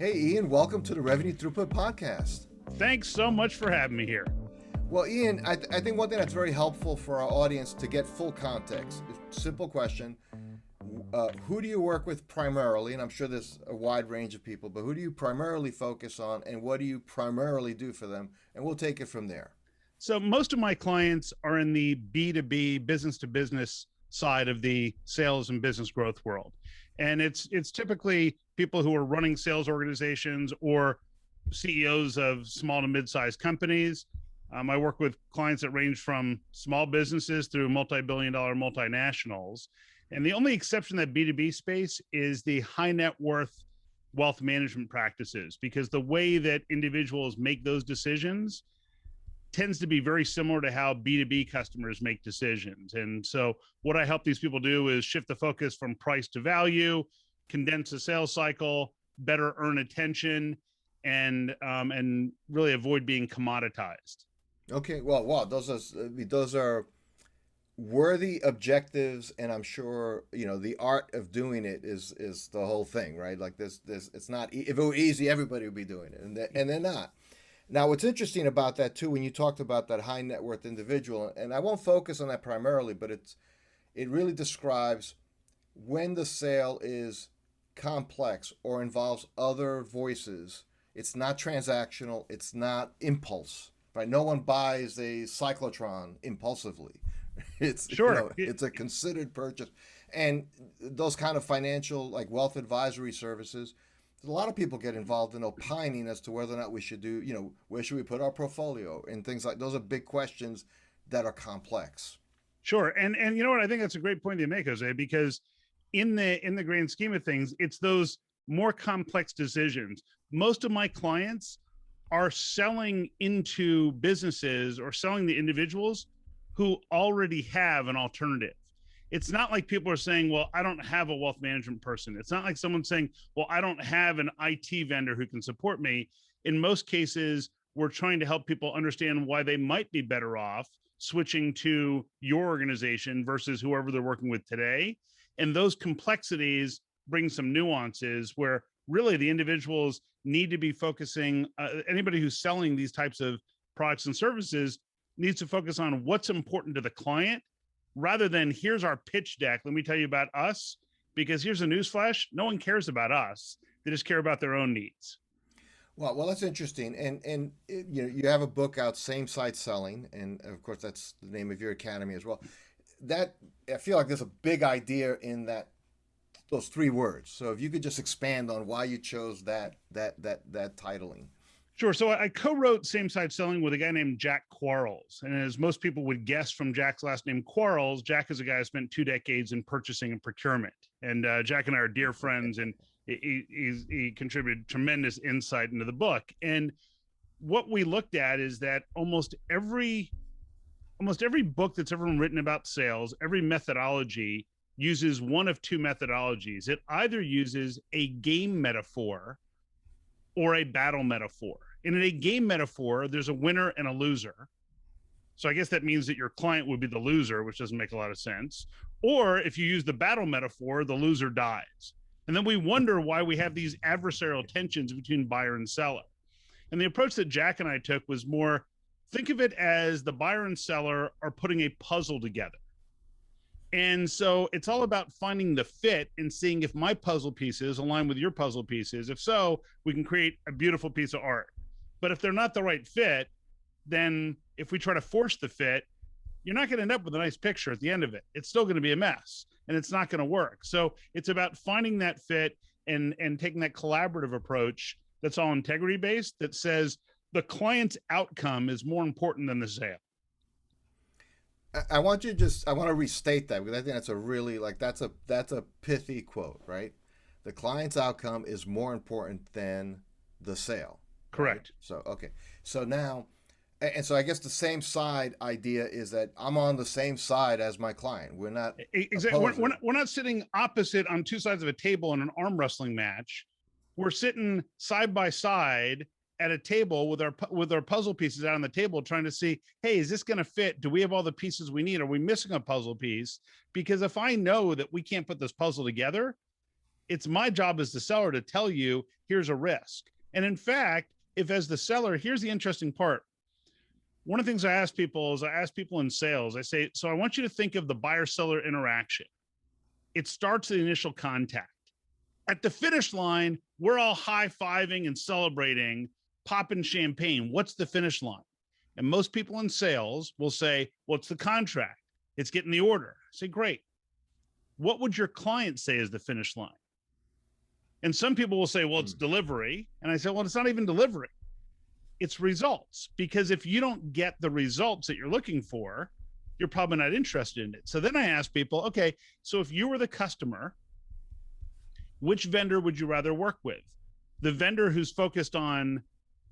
Hey, Ian, welcome to the Revenue Throughput Podcast. Thanks so much for having me here. Well, Ian, I think one thing that's very helpful for our audience to get full context, simple question, who do you work with primarily? And I'm sure there's a wide range of people, but who do you primarily focus on and what do you primarily do for them? And we'll take it from there. So most of my clients are in the B2B, business to business side of the sales and business growth world. And it's typically people who are running sales organizations or CEOs of small to mid-sized companies. I work with clients that range from small businesses through multi-billion-dollar multinationals. And the only exception to that B2B space is the high net worth wealth management practices, because the way that individuals make those decisions tends to be very similar to how B2B customers make decisions. And so what I help these people do is shift the focus from price to value, condense the sales cycle, better earn attention, and really avoid being commoditized. Okay, well, wow, those are worthy objectives, and I'm sure the art of doing it is the whole thing, right? Like this, it's not. If it were easy, everybody would be doing it, and they're not. Now, what's interesting about that too, when you talked about that high net worth individual, and I won't focus on that primarily, but it really describes when the sale is complex or involves other voices. It's not transactional. It's not impulse, right? No one buys a cyclotron impulsively. It's Sure. it's a considered purchase, and those kind of financial like wealth advisory services. A lot of people get involved in opining as to whether or not we should do, where should we put our portfolio and things like those are big questions that are complex. Sure. And you know what? I think that's a great point you make, Jose, because in the grand scheme of things, it's those more complex decisions. Most of my clients are selling into businesses or selling to individuals who already have an alternative. It's not like people are saying, well, I don't have a wealth management person. It's not like someone saying, well, I don't have an IT vendor who can support me. In most cases, we're trying to help people understand why they might be better off switching to your organization versus whoever they're working with today. And those complexities bring some nuances where really the individuals need to be focusing, anybody who's selling these types of products and services needs to focus on what's important to the client rather than here's our pitch deck. Let me tell you about us, because here's a newsflash. No one cares about us. They just care about their own needs. Well, that's interesting. And you have a book out, Same Site Selling, and of course that's the name of your academy as well. That I feel like there's a big idea in those three words. So if you could just expand on why you chose that titling. Sure. So I co-wrote Same Side Selling with a guy named Jack Quarles. And as most people would guess from Jack's last name, Quarles, Jack is a guy who spent 2 decades in purchasing and procurement. And Jack and I are dear friends, and he contributed tremendous insight into the book. And what we looked at is that almost every book that's ever been written about sales, every methodology uses one of two methodologies. It either uses a game metaphor or a battle metaphor. And in a game metaphor, there's a winner and a loser. So I guess that means that your client would be the loser, which doesn't make a lot of sense. Or if you use the battle metaphor, the loser dies. And then we wonder why we have these adversarial tensions between buyer and seller. And the approach that Jack and I took was more, think of it as the buyer and seller are putting a puzzle together. And so it's all about finding the fit and seeing if my puzzle pieces align with your puzzle pieces. If so, we can create a beautiful piece of art. But if they're not the right fit, then if we try to force the fit, you're not going to end up with a nice picture at the end of it. It's still going to be a mess and it's not going to work. So it's about finding that fit and taking that collaborative approach that's all integrity based, that says the client's outcome is more important than the sale. I want to restate that because I think that's a really that's a pithy quote, right? The client's outcome is more important than the sale. Correct. Right? So, okay. So now, and so I guess the same side idea is that I'm on the same side as my client. We're not exactly. We're not sitting opposite on two sides of a table in an arm wrestling match. We're sitting side by side at a table with our puzzle pieces out on the table, trying to see, hey, is this going to fit? Do we have all the pieces we need? Are we missing a puzzle piece? Because if I know that we can't put this puzzle together, It's my job as the seller to tell you, here's a risk. And in fact, if as the seller, here's the interesting part. One of the things I ask people in sales, I say, so I want you to think of the buyer seller interaction. It starts at the initial contact. At the finish line, we're all high-fiving and celebrating, popping champagne. What's the finish line? And most people in sales will say, well, it's the contract. It's getting the order. I say, great. What would your client say is the finish line? And some people will say, well, it's delivery. And I say, well, it's not even delivery. It's results. Because if you don't get the results that you're looking for, you're probably not interested in it. So then I ask people, okay, so if you were the customer, which vendor would you rather work with? The vendor who's focused on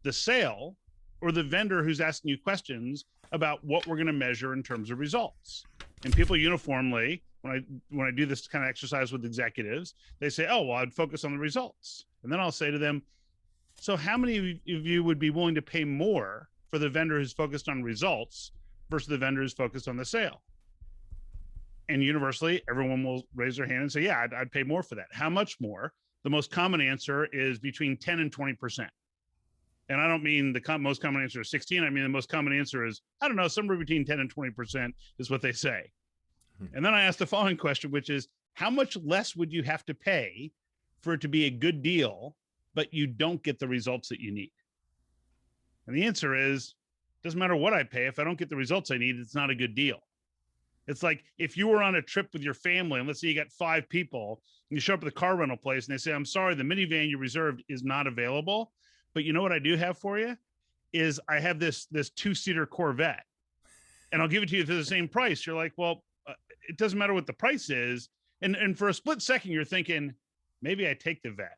the sale, or the vendor who's asking you questions about what we're going to measure in terms of results? And people uniformly, when I do this kind of exercise with executives, they say, oh, well, I'd focus on the results. And then I'll say to them, so how many of you would be willing to pay more for the vendor who's focused on results versus the vendor who's focused on the sale? And universally, everyone will raise their hand and say, yeah, I'd pay more for that. How much more? The most common answer is between 10 and 20%. And I don't mean the most common answer is 16. I mean, the most common answer is, I don't know, somewhere between 10 and 20% is what they say. And then I ask the following question, which is, how much less would you have to pay for it to be a good deal, but you don't get the results that you need? And the answer is, doesn't matter what I pay. If I don't get the results I need, it's not a good deal. It's like if you were on a trip with your family, and let's say you got 5 people, and you show up at the car rental place and they say, I'm sorry, the minivan you reserved is not available. But you know what I do have for you is I have this 2-seater Corvette, and I'll give it to you for the same price. You're like, well, it doesn't matter what the price is. And for a split second, you're thinking, maybe I take the vet.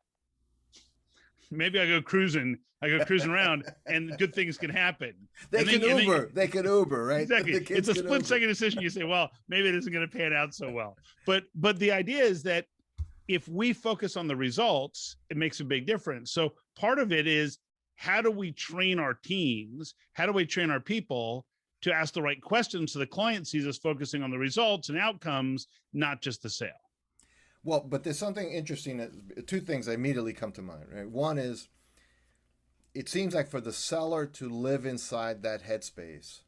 Maybe I go cruising around and good things can happen. They can Uber, right? Exactly. It's a split second decision. You say, well, maybe it isn't going to pan out so well. But the idea is that if we focus on the results, it makes a big difference. So part of it is, how do we train our teams? How do we train our people to ask the right questions so the client sees us focusing on the results and outcomes, not just the sale? Well, but there's something interesting that 2 things immediately come to mind, right? One is, it seems like for the seller to live inside that headspace,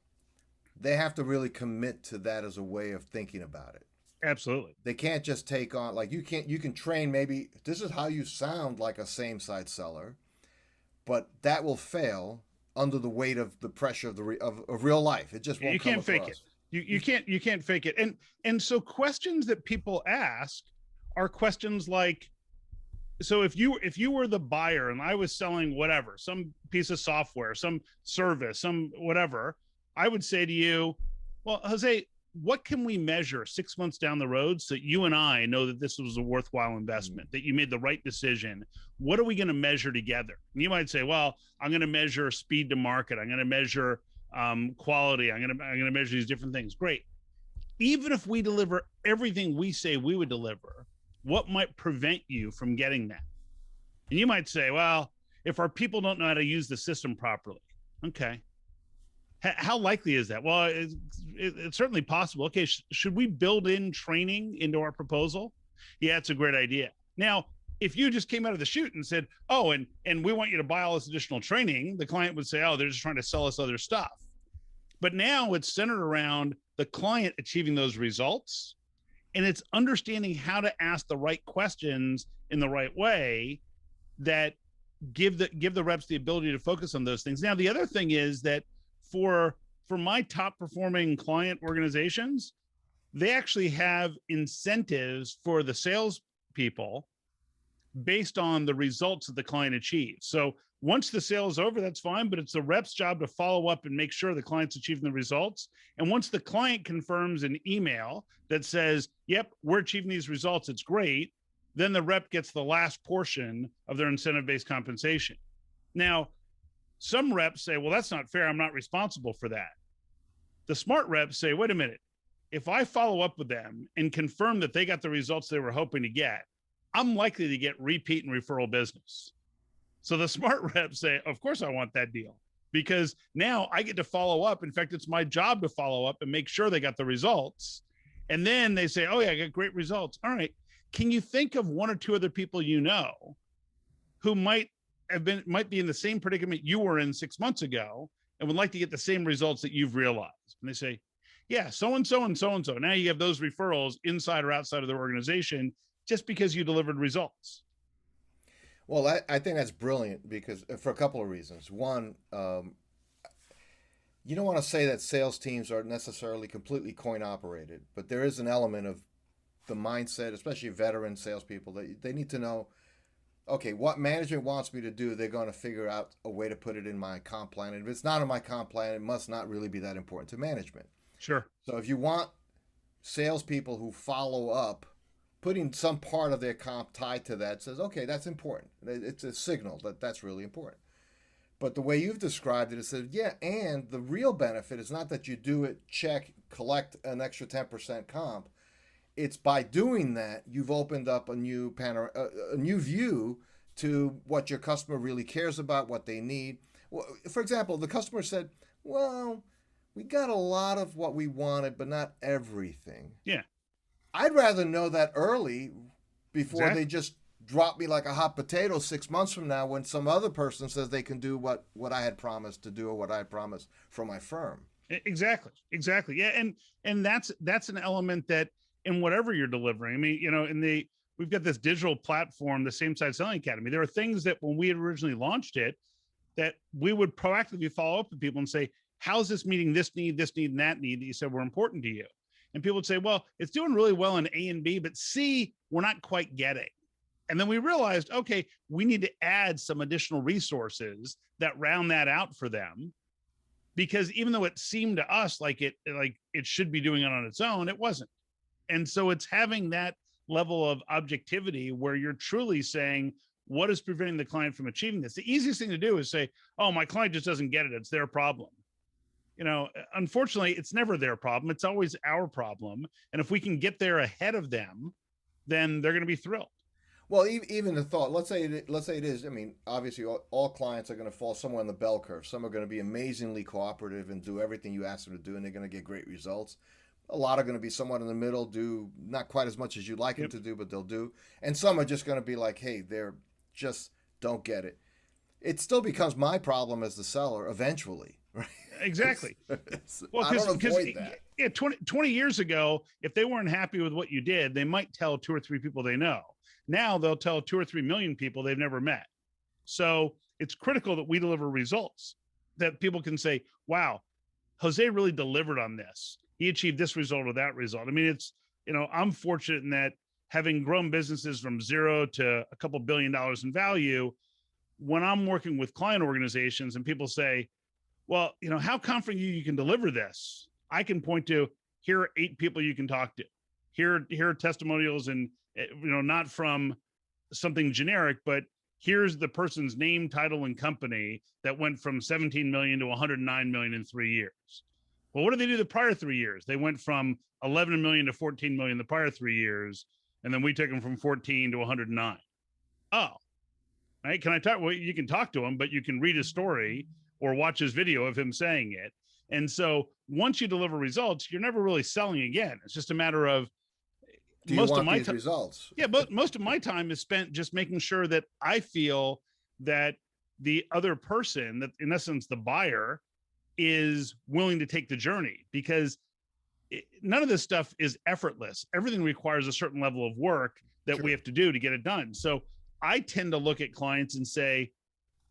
they have to really commit to that as a way of thinking about it. Absolutely. They can't just take on, like, you can train, maybe this is how you sound like a same side seller, but that will fail under the weight of the pressure of of real life. It just won't. You can't fake it. You can't fake it. And so questions that people ask are questions like, so if you were the buyer and I was selling whatever, some piece of software, some service, some whatever, I would say to you, well, Jose, what can we measure 6 months down the road so that you and I know that this was a worthwhile investment, that you made the right decision? What are we going to measure together? And you might say, well, I'm going to measure speed to market. I'm going to measure quality. I'm going to measure these different things. Great. Even if we deliver everything we say we would deliver, what might prevent you from getting that? And you might say, well, if our people don't know how to use the system properly. Okay. How likely is that? Well, it's certainly possible. Okay, should we build in training into our proposal? Yeah, it's a great idea. Now, if you just came out of the chute and said, oh, and we want you to buy all this additional training, the client would say, oh, they're just trying to sell us other stuff. But now it's centered around the client achieving those results, and it's understanding how to ask the right questions in the right way that give the reps the ability to focus on those things. Now, the other thing is that for my top performing client organizations, they actually have incentives for the sales people based on the results that the client achieves. So once the sale is over, that's fine, but it's the rep's job to follow up and make sure the client's achieving the results. And once the client confirms an email that says, yep, we're achieving these results, it's great, then the rep gets the last portion of their incentive-based compensation. Now, some reps say, well, that's not fair. I'm not responsible for that. The smart reps say, wait a minute. If I follow up with them and confirm that they got the results they were hoping to get, I'm likely to get repeat and referral business. So the smart reps say, of course I want that deal, because now I get to follow up. In fact, it's my job to follow up and make sure they got the results. And then they say, oh yeah, I got great results. All right. can you think of one or two other people you know who might be in the same predicament you were in 6 months ago and would like to get the same results that you've realized? And they say, yeah, so and so and so and so. Now you have those referrals inside or outside of their organization just because you delivered results. Well, I think that's brilliant because for a couple of reasons. One, you don't want to say that sales teams are necessarily completely coin operated, but there is an element of the mindset, especially veteran salespeople, that they need to know, okay, what management wants me to do, they're going to figure out a way to put it in my comp plan. And if it's not in my comp plan, it must not really be that important to management. Sure. So if you want salespeople who follow up, putting some part of their comp tied to that says, okay, that's important. It's a signal that that's really important. But the way you've described it, it says, yeah, and the real benefit is not that you do it, check, collect an extra 10% comp. It's by doing that, you've opened up a new view to what your customer really cares about, what they need. Well, for example, the customer said, well, we got a lot of what we wanted, but not everything. Yeah. I'd rather know that early before Exactly. they just drop me like a hot potato 6 months from now when some other person says they can do what I had promised to do or what I had promised from my firm. Exactly. Yeah. And that's an element that in whatever you're delivering, I mean, we've got this digital platform, the Same Side Selling Academy. There are things that when we had originally launched it, that we would proactively follow up with people and say, how's this meeting this need, and that need that you said were important to you? And people would say, well, it's doing really well in A and B, but C, we're not quite getting. And then we realized, okay, we need to add some additional resources that round that out for them. Because even though it seemed to us like it should be doing it on its own, it wasn't. And so it's having that level of objectivity where you're truly saying, what is preventing the client from achieving this? The easiest thing to do is say, oh, my client just doesn't get it. It's their problem. Unfortunately, it's never their problem. It's always our problem. And if we can get there ahead of them, then they're going to be thrilled. Well, even the thought, let's say it is, I mean, obviously all clients are going to fall somewhere in the bell curve. Some are going to be amazingly cooperative and do everything you ask them to do, and they're going to get great results. A lot are going to be somewhat in the middle, do not quite as much as you'd like them to do, but they'll do. And some are just going to be like, hey, they're just don't get it. It still becomes my problem as the seller eventually, right? Exactly. Well, I don't avoid that. Yeah, 20 years ago, if they weren't happy with what you did, they might tell 2 or 3 people they know. Now they'll tell 2 or 3 million people they've never met. So it's critical that we deliver results that people can say, wow, Jose really delivered on this. He achieved this result or that result. I mean, it's, I'm fortunate in that having grown businesses from zero to a couple $1 billion in value, when I'm working with client organizations and people say, well, how confident you can deliver this? I can point to, here are 8 people you can talk to. Here are testimonials and, not from something generic, but here's the person's name, title, and company that went from 17 million to 109 million in 3 years. Well, what did they do the prior 3 years? They went from 11 million to 14 million the prior 3 years. And then we took them from 14 to 109. Oh, right. Can I talk? Well, you can talk to him, but you can read his story or watch his video of him saying it. And so once you deliver results, you're never really selling again. It's just a matter of, do you want these results? Yeah, but most of my time is spent just making sure that I feel that the other person, that in essence, the buyer, is willing to take the journey, because none of this stuff is effortless. Everything requires a certain level of work that we have to do to get it done. So I tend to look at clients and say,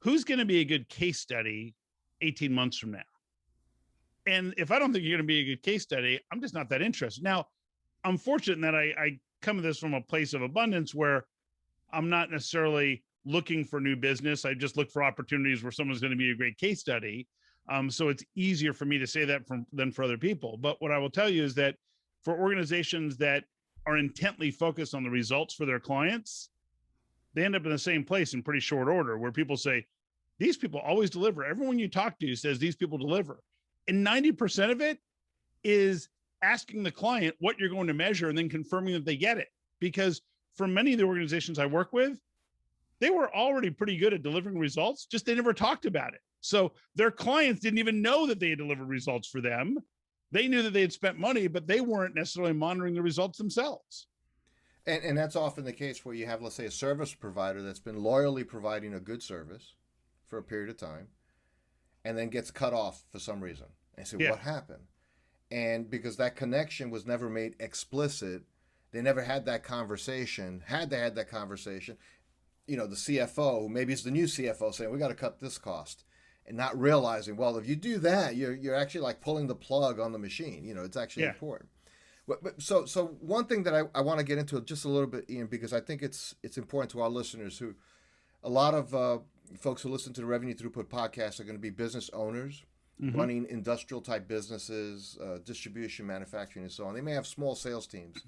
who's going to be a good case study 18 months from now? And if I don't think you're going to be a good case study, I'm just not that interested. Now, I'm fortunate in that I come at this from a place of abundance where I'm not necessarily looking for new business. I just look for opportunities where someone's going to be a great case study. So it's easier for me to say that than for other people. But what I will tell you is that for organizations that are intently focused on the results for their clients, they end up in the same place in pretty short order, where people say, these people always deliver. Everyone you talk to says these people deliver. And 90% of it is asking the client what you're going to measure and then confirming that they get it. Because for many of the organizations I work with, they were already pretty good at delivering results, just they never talked about it. So their clients didn't even know that they had delivered results for them. They knew that they had spent money, but they weren't necessarily monitoring the results themselves. And that's often the case where you have, let's say, a service provider that's been loyally providing a good service for a period of time and then gets cut off for some reason. And say, Yeah, what happened? And because that connection was never made explicit, they never had that conversation. Had they had that conversation, the CFO, maybe it's the new CFO saying, we got to cut this cost. And not realizing, well, if you do that, you're actually like pulling the plug on the machine. It's actually yeah, important. So one thing that I want to get into just a little bit, Ian, because I think it's important to our listeners who a lot of folks who listen to the Revenue Throughput podcast are going to be business owners hmm, running industrial type businesses, distribution, manufacturing, and so on. They may have small sales teams,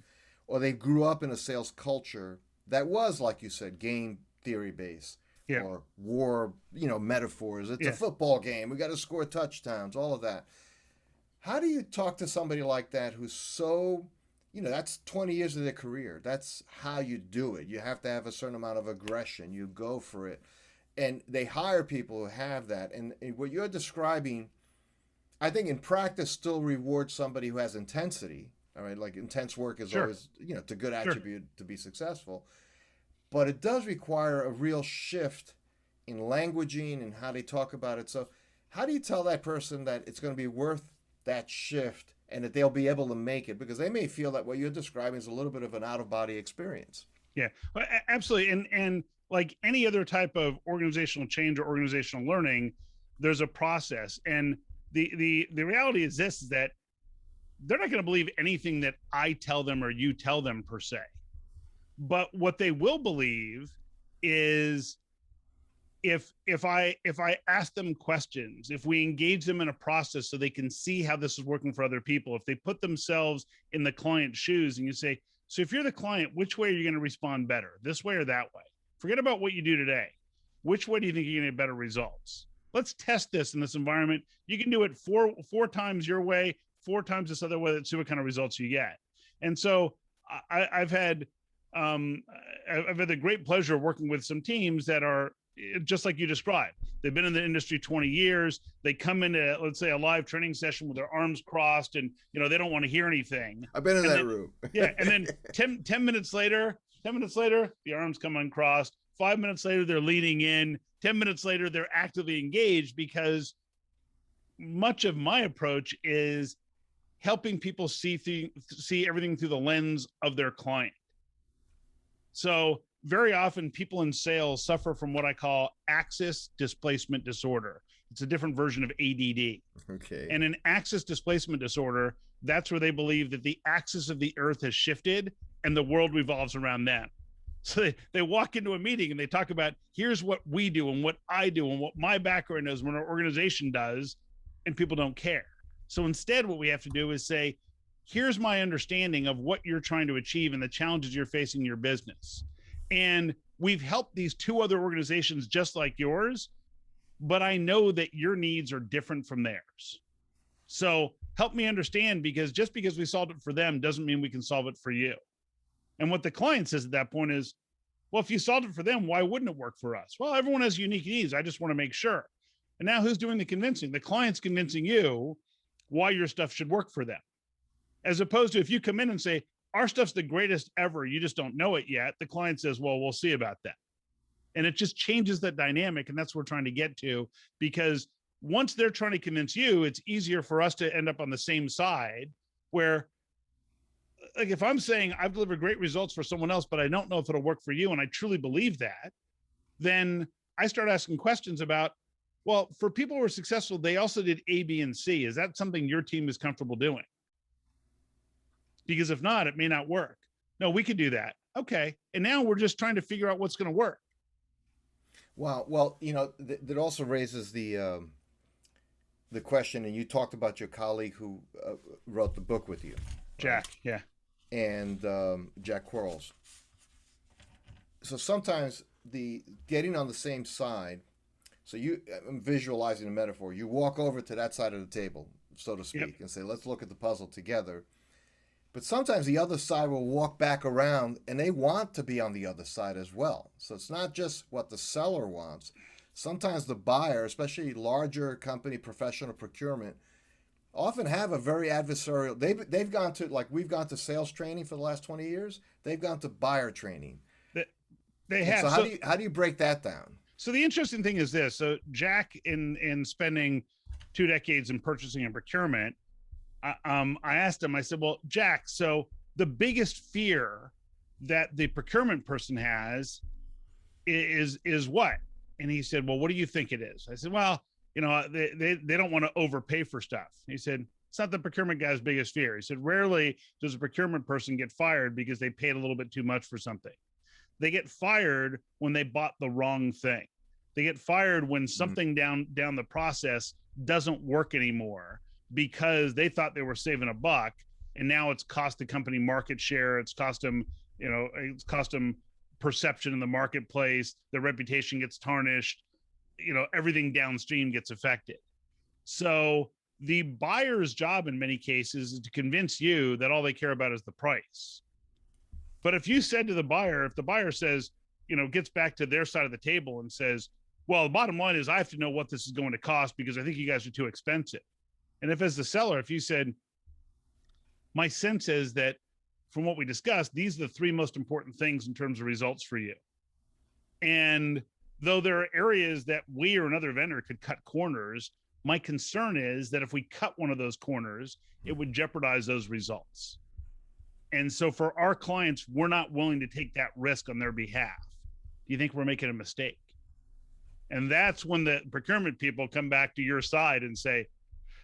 or they grew up in a sales culture that was, like you said, game theory based yeah, or war, metaphors. It's a yeah. football game. We got to score touchdowns, all of that. How do you talk to somebody like that who's so, that's 20 years of their career. That's how you do it. You have to have a certain amount of aggression. You go for it. And they hire people who have that. And what you're describing, I think in practice still rewards somebody who has intensity. All right, like intense work is Sure, always, it's a good sure. attribute to be successful. But it does require a real shift in languaging and how they talk about it. So, how do you tell that person that it's going to be worth that shift and that they'll be able to make it? Because they may feel that what you're describing is a little bit of an out of body experience. Yeah, well, absolutely. And like any other type of organizational change or organizational learning, there's a process. And the reality is this: is that they're not going to believe anything that I tell them or you tell them per se. But what they will believe is if I ask them questions, if we engage them in a process so they can see how this is working for other people, if they put themselves in the client's shoes and you say, so if you're the client, which way are you going to respond better, this way or that way? Forget about what you do today. Which way do you think you're going to get better results? Let's test this in this environment. You can do it four times your way, four times this other way. Let's see what kind of results you get. And so I've had um, I've had the great pleasure of working with some teams that are just like you described. They've been in the industry 20 years. They come into, let's say, a live training session with their arms crossed and, they don't want to hear anything. I've been in And that then, room. yeah. And then 10 minutes later, the arms come uncrossed. 5 minutes later, they're leaning in. 10 minutes later, they're actively engaged because much of my approach is helping people see everything through the lens of their client. So very often people in sales suffer from what I call axis displacement disorder. It's a different version of ADD. Okay. And an axis displacement disorder, that's where they believe that the axis of the earth has shifted and the world revolves around them. So they walk into a meeting and they talk about, here's what we do and what I do and what my background is, what our organization does, and people don't care. So instead, what we have to do is say, here's my understanding of what you're trying to achieve and the challenges you're facing in your business. And we've helped these two other organizations just like yours, but I know that your needs are different from theirs. So help me understand, because just because we solved it for them doesn't mean we can solve it for you. And what the client says at that point is, well, if you solved it for them, why wouldn't it work for us? Well, everyone has unique needs. I just want to make sure. And now who's doing the convincing? The client's convincing you why your stuff should work for them. As opposed to if you come in and say, our stuff's the greatest ever, you just don't know it yet. The client says, well, we'll see about that. And it just changes that dynamic. And that's what we're trying to get to, because once they're trying to convince you, it's easier for us to end up on the same side where, like, if I'm saying I've delivered great results for someone else, but I don't know if it'll work for you, and I truly believe that, then I start asking questions about, well, for people who are successful, they also did A, B, and C. Is that something your team is comfortable doing? Because if not, it may not work. No, we could do that. Okay. And now we're just trying to figure out what's going to work. Wow. Well, that also raises the question, and you talked about your colleague who wrote the book with you, right? Jack. Yeah. And Jack Quarles. So sometimes the getting on the same side. So I'm visualizing a metaphor. You walk over to that side of the table, so to speak, Yep. and say, "Let's look at the puzzle together." But sometimes the other side will walk back around and they want to be on the other side as well. So it's not just what the seller wants. Sometimes the buyer, especially larger company professional procurement, often have a very adversarial. They've gone to, like, we've gone to sales training for the last 20 years. They've gone to buyer training. They And have. so how do you break that down? So the interesting thing is this. So Jack, in spending 2 decades in purchasing and procurement, I asked him, I said, well, Jack, so the biggest fear that the procurement person has is what? And he said, well, what do you think it is? I said, well, they don't want to overpay for stuff. He said, it's not the procurement guy's biggest fear. He said, rarely does a procurement person get fired because they paid a little bit too much for something. They get fired when they bought the wrong thing. They get fired when something down the process doesn't work anymore because they thought they were saving a buck, and now it's cost the company market share. It's cost them perception in the marketplace. Their reputation gets tarnished. Everything downstream gets affected. So the buyer's job in many cases is to convince you that all they care about is the price. But if you said to the buyer, if the buyer says, gets back to their side of the table and says, well, the bottom line is I have to know what this is going to cost because I think you guys are too expensive. And if, as the seller, if you said, my sense is that from what we discussed, these are the three most important things in terms of results for you. And though there are areas that we or another vendor could cut corners, my concern is that if we cut one of those corners, it would jeopardize those results. And so for our clients, we're not willing to take that risk on their behalf. Do you think we're making a mistake? And that's when the procurement people come back to your side and say,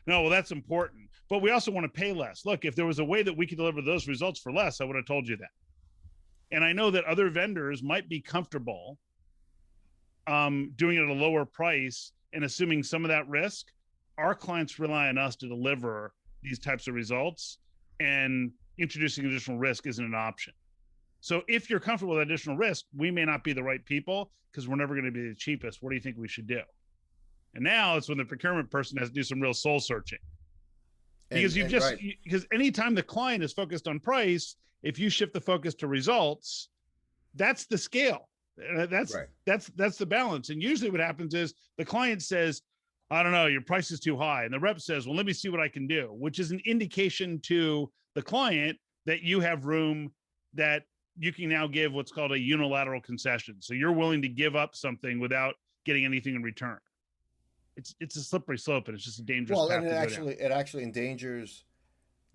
no, well, that's important, but we also want to pay less. Look, if there was a way that we could deliver those results for less, I would have told you that. And I know that other vendors might be comfortable doing it at a lower price and assuming some of that risk. Our clients rely on us to deliver these types of results, and introducing additional risk isn't an option. So if you're comfortable with additional risk, we may not be the right people because we're never going to be the cheapest. What do you think we should do? And now it's when the procurement person has to do some real soul searching. Because because anytime the client is focused on price, if you shift the focus to results, that's the scale. That's the balance. And usually what happens is the client says, I don't know, your price is too high. And the rep says, well, let me see what I can do, which is an indication to the client that you have room, that you can now give what's called a unilateral concession. So you're willing to give up something without getting anything in return. It's a slippery slope, and it's just a dangerous path and to go down. it actually endangers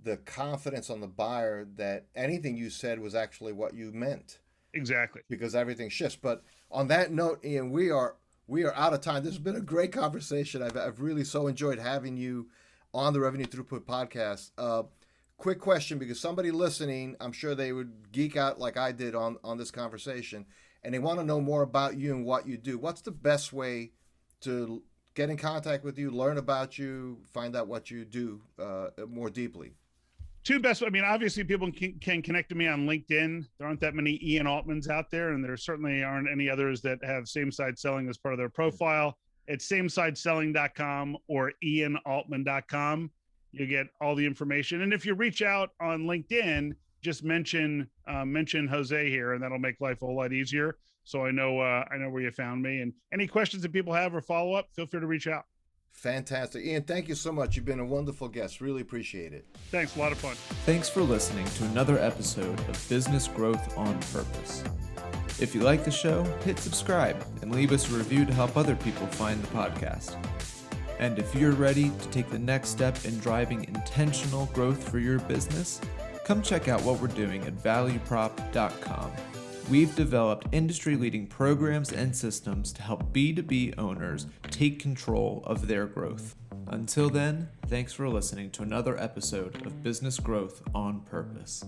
the confidence on the buyer that anything you said was actually what you meant. Exactly. Because everything shifts. But on that note, Ian, we are out of time. This has been a great conversation. I've really so enjoyed having you on the Revenue Throughput podcast. Quick question, because somebody listening, I'm sure they would geek out like I did on this conversation, and they want to know more about you and what you do. What's the best way to get in contact with you, learn about you, find out what you do more deeply? Two best. I mean, obviously, people can connect to me on LinkedIn. There aren't that many Ian Altmans out there, and there certainly aren't any others that have same-side selling as part of their profile. It's samesideselling.com or ianaltman.com. You get all the information. And if you reach out on LinkedIn, just mention Jose here, and that'll make life a whole lot easier. So I know where you found me. And any questions that people have or follow up, feel free to reach out. Fantastic. Ian, thank you so much. You've been a wonderful guest. Really appreciate it. Thanks. A lot of fun. Thanks for listening to another episode of Business Growth on Purpose. If you like the show, hit subscribe and leave us a review to help other people find the podcast. And if you're ready to take the next step in driving intentional growth for your business, come check out what we're doing at valueprop.com. We've developed industry-leading programs and systems to help B2B owners take control of their growth. Until then, thanks for listening to another episode of Business Growth on Purpose.